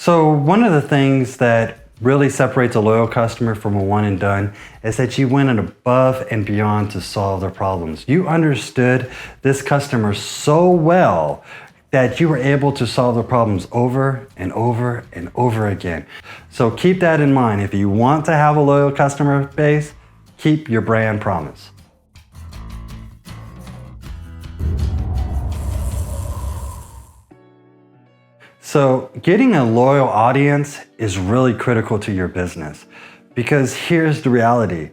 So one of the things that really separates a loyal customer from a one and done is that you went above and beyond to solve their problems. You understood this customer so well that you were able to solve their problems over and over and over again. So keep that in mind. If you want to have a loyal customer base, keep your brand promise. So getting a loyal audience is really critical to your business, because here's the reality.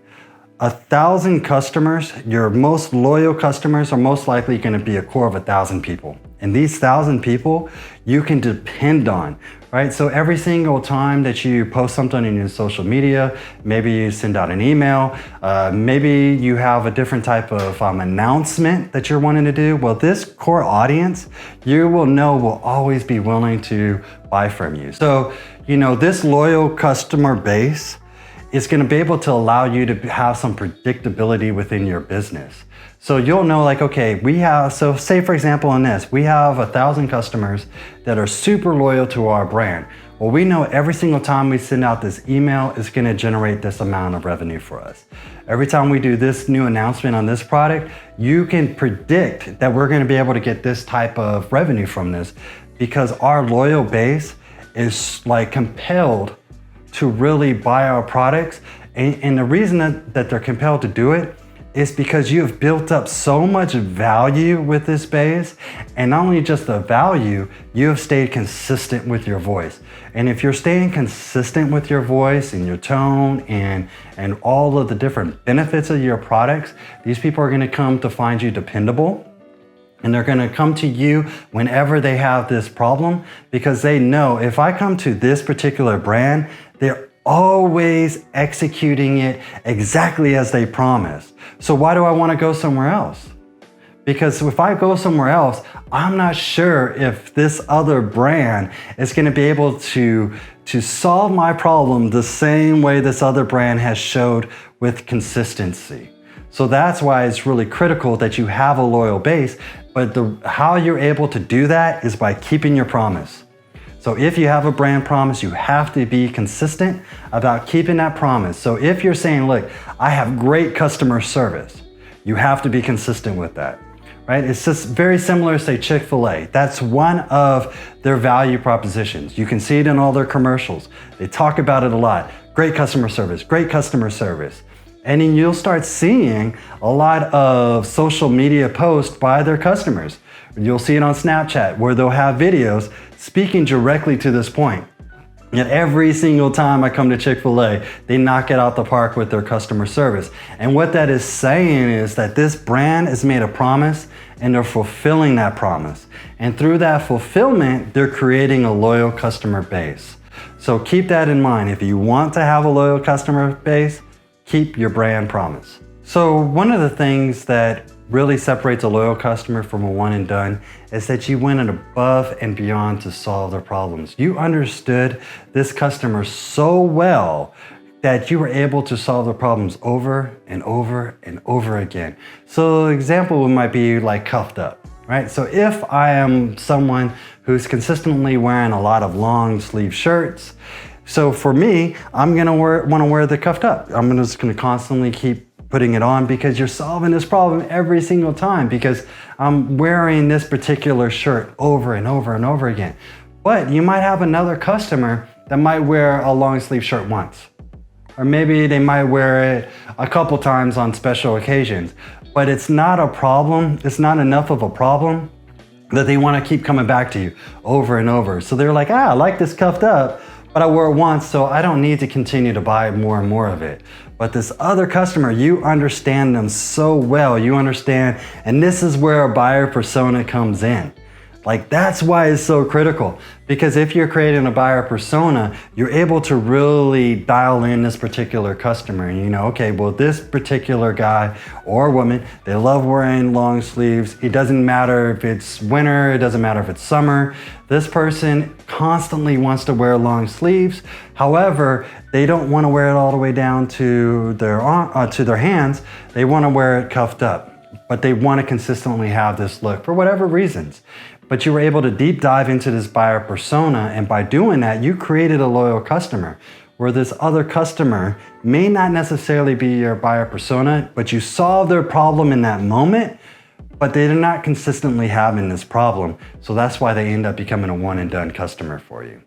1,000 customers, your most loyal customers, are most likely going to be a core of 1,000 people. And these 1,000 people you can depend on, right? So every single time that you post something in your social media, maybe you send out an email, maybe you have a different type of announcement that you're wanting to do. Well, this core audience, you will know, will always be willing to buy from you. So, this loyal customer base is going to be able to allow you to have some predictability within your business. So you'll know, like, okay, so say for example in this, we have 1,000 customers that are super loyal to our brand. Well, we know every single time we send out this email, it's going to generate this amount of revenue for us. Every time we do this new announcement on this product, you can predict that we're going to be able to get this type of revenue from this, because our loyal base is compelled to really buy our products. And the reason that they're compelled to do it is because you have built up so much value with this base. And not only just the value, you have stayed consistent with your voice. And if you're staying consistent with your voice and your tone and all of the different benefits of your products, these people are gonna come to find you dependable. And they're gonna come to you whenever they have this problem, because they know if I come to this particular brand, they're always executing it exactly as they promised. So why do I wanna go somewhere else? Because if I go somewhere else, I'm not sure if this other brand is gonna be able to solve my problem the same way this other brand has showed with consistency. So that's why it's really critical that you have a loyal base, but how you're able to do that is by keeping your promise. So if you have a brand promise, you have to be consistent about keeping that promise. So if you're saying, look, I have great customer service, you have to be consistent with that, right? It's just very similar to, say, Chick-fil-A. That's one of their value propositions. You can see it in all their commercials. They talk about it a lot. Great customer service, great customer service. And then you'll start seeing a lot of social media posts by their customers. You'll see it on Snapchat, where they'll have videos speaking directly to this point. And every single time I come to Chick-fil-A, they knock it out the park with their customer service. And what that is saying is that this brand has made a promise and they're fulfilling that promise. And through that fulfillment, they're creating a loyal customer base. So keep that in mind. If you want to have a loyal customer base, keep your brand promise. So one of the things that really separates a loyal customer from a one and done is that you went above and beyond to solve their problems. You understood this customer so well that you were able to solve their problems over and over and over again. So an example might be like cuffed up, right? So if I am someone who's consistently wearing a lot of long sleeve shirts, so for me, I'm gonna want to wear the cuffed up. I'm just gonna constantly keep putting it on, because you're solving this problem every single time, because I'm wearing this particular shirt over and over and over again. But you might have another customer that might wear a long sleeve shirt once, or maybe they might wear it a couple times on special occasions, but it's not a problem. It's not enough of a problem that they want to keep coming back to you over and over. So they're like, I like this cuffed up, but I wore it once, so I don't need to continue to buy more and more of it. But this other customer, you understand them so well, you understand, and this is where a buyer persona comes in. Like, that's why it's so critical, because if you're creating a buyer persona, you're able to really dial in this particular customer. And you know, okay, well, this particular guy or woman, they love wearing long sleeves. It doesn't matter if it's winter, it doesn't matter if it's summer. This person constantly wants to wear long sleeves. However, they don't want to wear it all the way down to their hands. They want to wear it cuffed up, but they want to consistently have this look for whatever reasons. But you were able to deep dive into this buyer persona, and by doing that, you created a loyal customer, where this other customer may not necessarily be your buyer persona, but you solve their problem in that moment, but they're not consistently having this problem. So that's why they end up becoming a one and done customer for you.